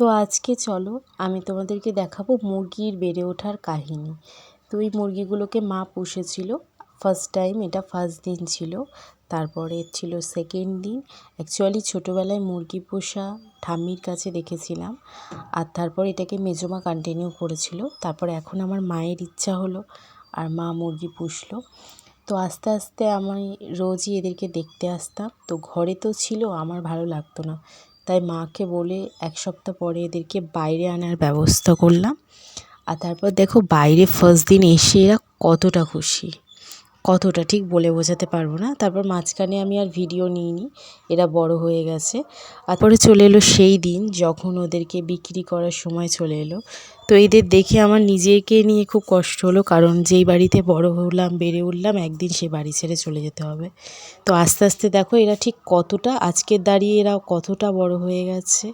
তো আজকে চলো আমি তোমাদেরকে দেখাবো মুরগির বেড়ে ওঠার কাহিনী। তো এই মুরগিগুলোকে মা পুষেছিল ফার্স্ট টাইম, এটা ফার্স্ট দিন ছিল। তারপরে ছিল সেকেন্ড দিন। অ্যাকচুয়ালি ছোটোবেলায় মুরগি পোষা ঠাম্মির কাছে দেখেছিলাম, আর তারপর এটাকে মেজমা কন্টিনিউ করেছিল। তারপর এখন আমার মায়ের ইচ্ছা হলো আর মা মুরগি পুষলো। তো আস্তে আস্তে আমি রোজই এদেরকে দেখতে আসতাম। তো ঘরে তো ছিল, আমার ভালো লাগতো না, তাই মাকে বলে এক সপ্তাহ পরে এদেরকে বাইরে আনার ব্যবস্থা করলাম। আর তারপর দেখো বাইরে ফার্স্ট দিন এসে এরা কতটা খুশি, কতটা ঠিক বলে বোঝাতে পারবো না। তারপর মাঝখানে আমি আর ভিডিও নিইনি, এরা বড় হয়ে গেছে। আর পরে চলে এলো সেই দিন যখন ওদেরকে বিক্রি করার সময় চলে এলো। তো এদের দেখে আমার নিজেকে নিয়ে খুব কষ্ট হলো, কারণ যেই বাড়িতে বড় হলাম বেড়ে উঠলাম একদিন সে বাড়ি ছেড়ে চলে যেতে হবে। তো আস্তে আস্তে দেখো এরা ঠিক কতটা আজকের দাঁড়িয়ে এরা কতটা বড় হয়ে গেছে।